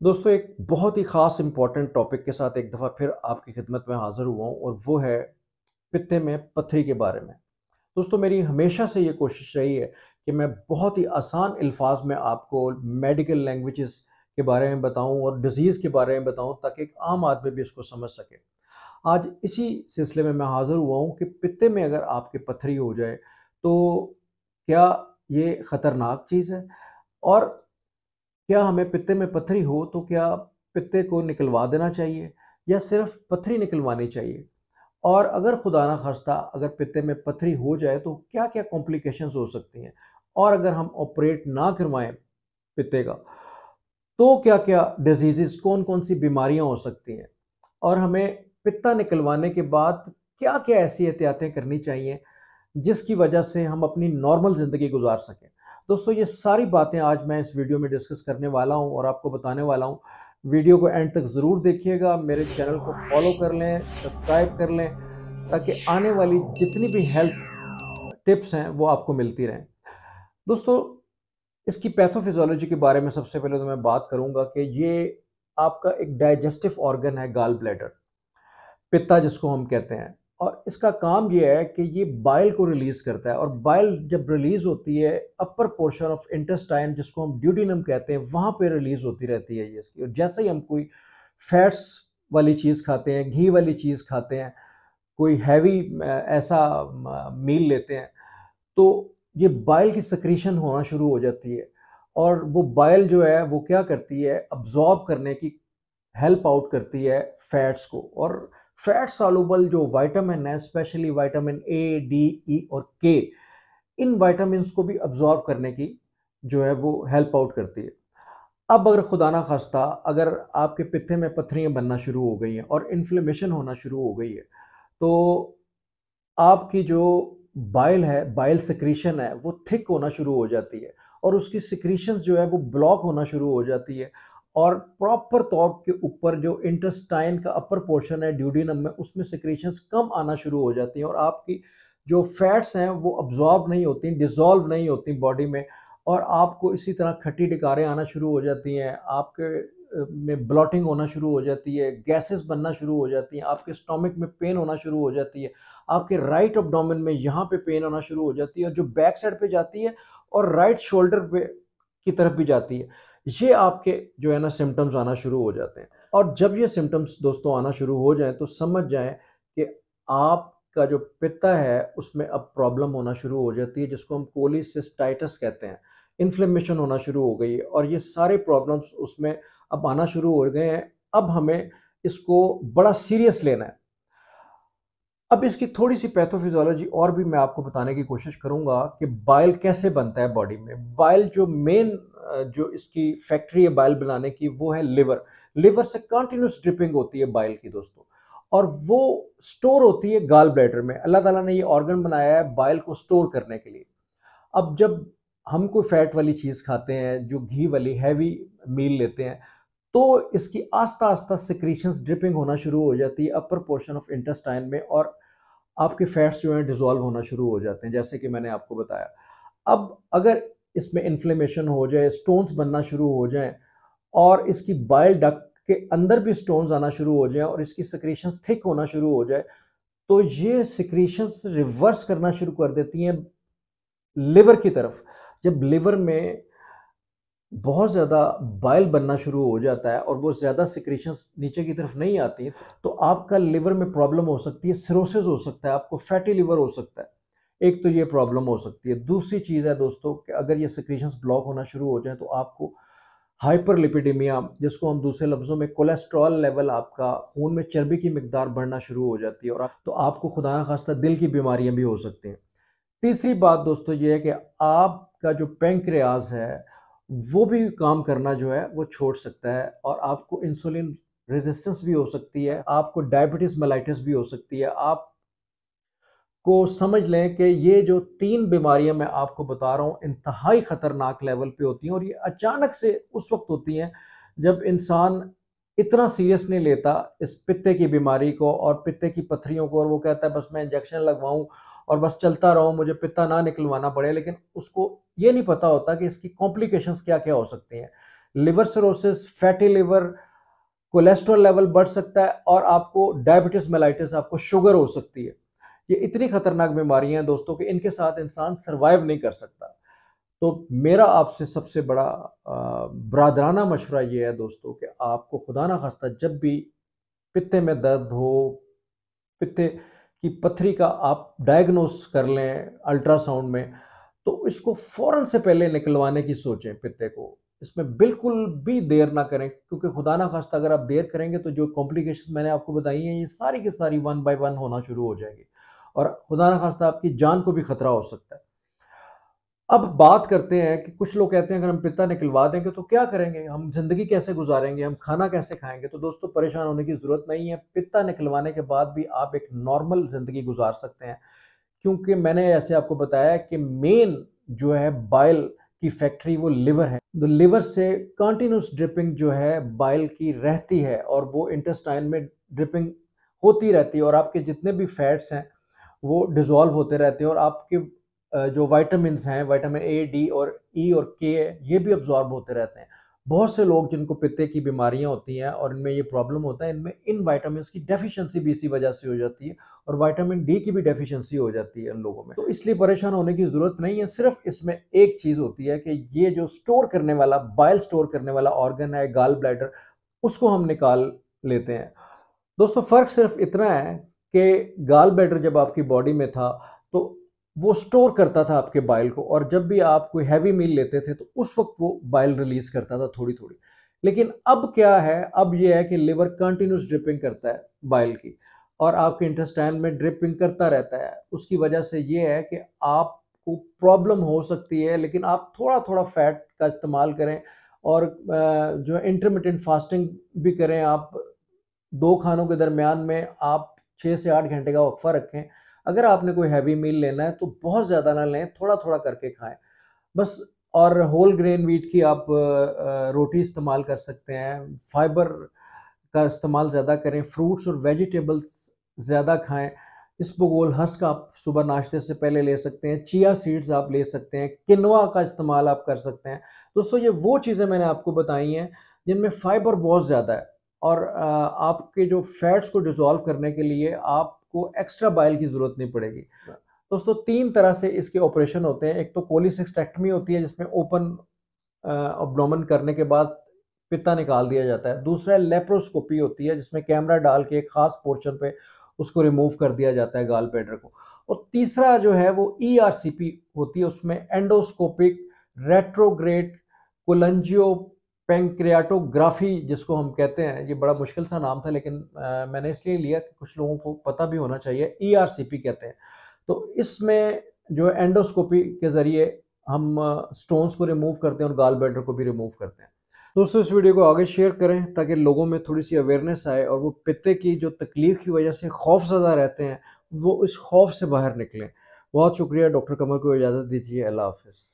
दोस्तों एक बहुत ही ख़ास इम्पोर्टेंट टॉपिक के साथ एक दफ़ा फिर आपकी खिदमत में हाज़िर हुआ हूँ और वो है पित्ते में पत्थरी के बारे में। दोस्तों मेरी हमेशा से ये कोशिश रही है कि मैं बहुत ही आसान अल्फाज में आपको मेडिकल लैंग्वेजेस के बारे में बताऊँ और डिज़ीज़ के बारे में बताऊँ ताकि एक आम आदमी भी इसको समझ सके। आज इसी सिलसिले में मैं हाज़िर हुआ हूँ कि पित्ते में अगर आपके पत्थरी हो जाए तो क्या ये ख़तरनाक चीज़ है? और क्या हमें पित्ते में पत्थरी हो तो क्या पित्ते को निकलवा देना चाहिए या सिर्फ पत्थरी निकलवानी चाहिए? और अगर खुदा ना खास्ता अगर पित्ते में पत्थरी हो जाए तो क्या-क्या कॉम्प्लिकेशंस हो सकती हैं? और अगर हम ऑपरेट ना करवाएँ पित्ते का, तो क्या-क्या डिज़ीज़ेज़ कौन-कौन सी बीमारियाँ हो सकती हैं? और हमें पित्ता निकलवाने के बाद क्या-क्या ऐसी एहतियातें करनी चाहिए जिसकी वजह से हम अपनी नॉर्मल ज़िंदगी गुज़ार सकें। दोस्तों ये सारी बातें आज मैं इस वीडियो में डिस्कस करने वाला हूँ और आपको बताने वाला हूँ। वीडियो को एंड तक ज़रूर देखिएगा, मेरे चैनल को फ़ॉलो कर लें, सब्सक्राइब कर लें ताकि आने वाली जितनी भी हेल्थ टिप्स हैं वो आपको मिलती रहें। दोस्तों इसकी पैथोफिज़ियोलॉजी के बारे में सबसे पहले तो मैं बात करूँगा कि ये आपका एक डाइजेस्टिव ऑर्गन है गॉल ब्लैडर। पित्ता जिसको हम कहते हैं और इसका काम ये है कि ये बाइल को रिलीज करता है और बाइल जब रिलीज होती है अपर पोर्शन ऑफ इंटेस्टाइन जिसको हम ड्यूडेनम कहते हैं वहां पे रिलीज होती रहती है ये इसकी। और जैसे ही हम कोई फैट्स वाली चीज़ खाते हैं, घी वाली चीज़ खाते हैं, कोई हैवी ऐसा मील लेते हैं तो ये बाइल की सिक्रीशन होना शुरू हो जाती है और वो बाइल जो है वो क्या करती है अब्जॉर्ब करने की हेल्प आउट करती है फैट्स को। और फैट सॉल्युबल जो विटामिन है स्पेशली विटामिन ए, डी, ई और के, इन विटामिन्स को भी अब्जॉर्ब करने की जो है वो हेल्प आउट करती है। अब अगर खुदा ना खास्ता अगर आपके पित्ते में पत्थरियां बनना शुरू हो गई हैं और इन्फ्लेमेशन होना शुरू हो गई है तो आपकी जो बाइल है, बाइल सिक्रीशन है, वो थिक होना शुरू हो जाती है और उसकी सिक्रीशंस जो है वो ब्लॉक होना शुरू हो जाती है और प्रॉपर तौर के ऊपर जो इंटेस्टाइन का अपर पोर्शन है ड्यूडेनम में उसमें सिक्रीशंस कम आना शुरू हो जाती हैं और आपकी जो फैट्स हैं वो अब्जॉर्ब नहीं होती, डिसॉल्व नहीं होती बॉडी में और आपको इसी तरह खट्टी डकारें आना शुरू हो जाती हैं, आपके में ब्लॉटिंग होना शुरू हो जाती है, गैसेस बनना शुरू हो जाती हैं, आपके स्टमक में पेन होना शुरू हो जाती है, आपके राइट एब्डोमेन में यहाँ पे पेन होना शुरू हो जाती है और जो बैक साइड पे जाती है और राइट शोल्डर पे की तरफ भी जाती है। ये आपके जो है ना सिम्पटम्स आना शुरू हो जाते हैं और जब ये सिम्पटम्स दोस्तों आना शुरू हो जाएँ तो समझ जाएँ कि आपका जो पित्ता है उसमें अब प्रॉब्लम होना शुरू हो जाती है जिसको हम कोलिसिस्टाइटिस कहते हैं। इन्फ्लेमेशन होना शुरू हो गई है और ये सारे प्रॉब्लम्स उसमें अब आना शुरू हो गए हैं। अब हमें इसको बड़ा सीरियस लेना है। अब इसकी थोड़ी-सी पैथोफिज़ियोलॉजी और भी मैं आपको बताने की कोशिश करूँगा कि बाइल कैसे बनता है बॉडी में। बाइल जो मेन जो इसकी फैक्ट्री है बाइल बनाने की वो है लिवर। लिवर से कंटीन्यूअस ड्रिपिंग होती है बाइल की दोस्तों और वो स्टोर होती है गॉल ब्लैडर में। अल्लाह ताला ने ये ऑर्गन बनाया है बाइल को स्टोर करने के लिए। अब जब हम कोई फैट वाली चीज़ खाते हैं, जो घी वाली हैवी मील लेते हैं, तो इसकी आस्ता-आस्ता सिक्रीशंस ड्रिपिंग होना शुरू हो जाती है अपर पोर्शन ऑफ इंटेस्टाइन में और आपके फैट्स जो हैं डिसॉल्व होना शुरू हो जाते हैं, जैसे कि मैंने आपको बताया। अब अगर इसमें इन्फ्लेमेशन हो जाए, स्टोन्स बनना शुरू हो जाएँ और इसकी बाइल डक्ट के अंदर भी स्टोन्स आना शुरू हो जाएँ और इसकी सिक्रीशंस थिक होना शुरू हो जाए, तो ये सिक्रीशंस रिवर्स करना शुरू कर देती हैं लिवर की तरफ। जब लिवर में बहुत ज़्यादा बाइल बनना शुरू हो जाता है और वो ज़्यादा सिक्रीशंस नीचे की तरफ नहीं आती, तो आपका लिवर में प्रॉब्लम हो सकती है, सिरोसिस हो सकता है, आपको फैटी लिवर हो सकता है। एक तो ये प्रॉब्लम हो सकती है। दूसरी चीज़ है दोस्तों कि अगर ये सिक्रीशंस ब्लॉक होना शुरू हो जाएँ तो आपको हाइपरलिपिडेमिया जिसको हम दूसरे लफ्ज़ों में कोलेस्टेरॉल लेवल आपका खून में चर्बी की मिकदार बढ़ना शुरू हो जाती है और आप तो आपको खुदा ना खास्ता दिल की बीमारियाँ भी हो सकती हैं। तीसरी बात दोस्तों ये है कि आपका जो पैंक्रियाज़ है, वो भी काम करना जो है वो छोड़ सकता है और आपको इंसुलिन रेजिस्टेंस भी हो सकती है, आपको डायबिटीज़ मेलाइटिस भी हो सकती है। आपको समझ लें कि ये जो 3 बीमारियाँ मैं आपको बता रहा हूँ, इंतहाई ख़तरनाक लेवल पे होती हैं और ये अचानक से उस वक़्त होती हैं, जब इंसान इतना सीरियस नहीं लेता इस पित्ते की बीमारी को और पित्ते की पत्थरियों को और वो कहता है बस मैं इंजेक्शन लगवाऊँ और बस चलता रहूँ, मुझे पित्ता ना निकलवाना पड़े। लेकिन उसको ये नहीं पता होता कि इसकी कॉम्प्लिकेशंस क्या-क्या हो सकती हैं। Liver cirrhosis, fatty liver, cholesterol level बढ़ सकता है और आपको डायबिटीज मेलाइटिस, आपको शुगर हो सकती है। ये इतनी खतरनाक बीमारियां हैं दोस्तों कि इनके साथ इंसान सरवाइव नहीं कर सकता। तो मेरा आपसे सबसे बड़ा ब्रादराना मशवरा ये है दोस्तों कि आपको खुदा ना खास्ता जब भी पित्ते में दर्द हो, पित्ते की पथरी का आप डायग्नोस कर लें अल्ट्रासाउंड में, तो इसको फ़ौरन से पहले निकलवाने की सोचें पित्ते को। इसमें बिल्कुल भी देर ना करें, क्योंकि खुदा ना खास्ता अगर आप देर करेंगे तो जो कॉम्प्लिकेशंस मैंने आपको बताई हैं, ये सारी की सारी वन बाय वन होना शुरू हो जाएँगी और खुदा ना खास्ता आपकी जान को भी खतरा हो सकता है। अब बात करते हैं कि कुछ लोग कहते हैं अगर हम पित्ता निकलवा देंगे तो क्या करेंगे? हम ज़िंदगी कैसे गुज़ारेंगे? हम खाना कैसे खाएँगे? तो दोस्तों परेशान होने की ज़रूरत नहीं है। पित्ता निकलवाने के बाद भी आप एक नॉर्मल ज़िंदगी गुज़ार सकते हैं। क्योंकि मैंने ऐसे आपको बताया कि मेन जो है बाइल की फैक्ट्री वो लिवर है। तो लिवर से कंटीन्यूअस ड्रिपिंग जो है बाइल की रहती है और वो इंटेस्टाइन में ड्रिपिंग होती रहती है और आपके जितने भी फैट्स हैं वो डिसॉल्व होते रहते हैं और आपके जो विटामिन्स हैं, विटामिन ए, डी और ई और के, ये भी अब्ज़ॉर्ब होते रहते हैं। बहुत से लोग जिनको पित्ते की बीमारियाँ होती हैं और इनमें ये प्रॉब्लम होता है, इनमें इन विटामिन्स की डेफ़िशिएंसी भी इसी वजह से हो जाती है और विटामिन डी की भी डेफ़िशिएंसी हो जाती है इन लोगों में। तो इसलिए परेशान होने की ज़रूरत नहीं है, सिर्फ़ इसमें एक चीज़ होती है कि ये जो स्टोर करने वाला, बाइल स्टोर करने वाला ऑर्गन है, गॉल ब्लैडर, उसको हम निकाल लेते हैं। दोस्तों फ़र्क सिर्फ़ इतना है कि गॉल ब्लैडर जब आपकी बॉडी में था, तो वो स्टोर करता था आपके बाइल को और जब भी आप कोई हैवी मील लेते थे, तो उस वक़्त वो बाइल रिलीज़ करता था थोड़ी-थोड़ी। लेकिन अब क्या है, अब ये है कि लिवर कंटीन्यूअस ड्रिपिंग करता है बाइल की और आपके इंटेस्टाइन में ड्रिपिंग करता रहता है। उसकी वजह से ये है कि आपको प्रॉब्लम हो सकती है, लेकिन आप थोड़ा-थोड़ा फ़ैट का इस्तेमाल करें और जो है इंटरमिटेंट फ़ास्टिंग भी करें आप। 2 खानों के दरमियान में आप 6 से 8 घंटे का वक़्फ़ा रखें। अगर आपने कोई हैवी मील लेना है तो बहुत ज़्यादा ना लें, थोड़ा-थोड़ा करके खाएँ। बस और होल ग्रेन व्हीट की आप रोटी इस्तेमाल कर सकते हैं, फाइबर का इस्तेमाल ज़्यादा करें, फ्रूट्स और वेजिटेबल्स ज़्यादा खाएँ। इसबगोल हस्क आप सुबह नाश्ते से पहले ले सकते हैं, चिया सीड्स आप ले सकते हैं, किनवा का इस्तेमाल आप कर सकते हैं। दोस्तों ये वो चीज़ें मैंने आपको बताई हैं जिनमें फाइबर बहुत ज़्यादा है और आपके जो फैट्स को डिसॉल्व करने के लिए आपको एक्स्ट्रा बाइल की ज़रूरत नहीं पड़ेगी। दोस्तों 3 तरह से इसके ऑपरेशन होते हैं। एक तो कोलिसिस्टेक्टमी होती है जिसमें ओपन एब्डोमेन करने के बाद पित्ता निकाल दिया जाता है। दूसरा लेप्रोस्कोपी होती है जिसमें कैमरा डाल के एक ख़ास पोर्शन पे उसको रिमूव कर दिया जाता है गॉल ब्लैडर को। और तीसरा जो है वो ईआरसीपी होती है, उसमें एंडोस्कोपिक रेट्रोग्रेड कोलेंजियोपेंक्रियाटोग्राफी जिसको हम कहते हैं, ये बड़ा मुश्किल सा नाम था लेकिन मैंने इसलिए लिया कि कुछ लोगों को पता भी होना चाहिए, ईआरसीपी कहते हैं। तो इसमें जो एंडोस्कोपी के ज़रिए हम स्टोन्स को रिमूव करते हैं और गॉल ब्लैडर को भी रिमूव करते हैं। दोस्तों इस वीडियो को आगे शेयर करें ताकि लोगों में थोड़ी-सी अवेयरनेस आए और वो पित्ते की जो तकलीफ़ की वजह से खौफ़ज़दा रहते हैं, वो इस खौफ़ से बाहर निकलें। बहुत शुक्रिया, डॉक्टर कमर को इजाज़त दीजिए। अल्लाह हाफ़िज़।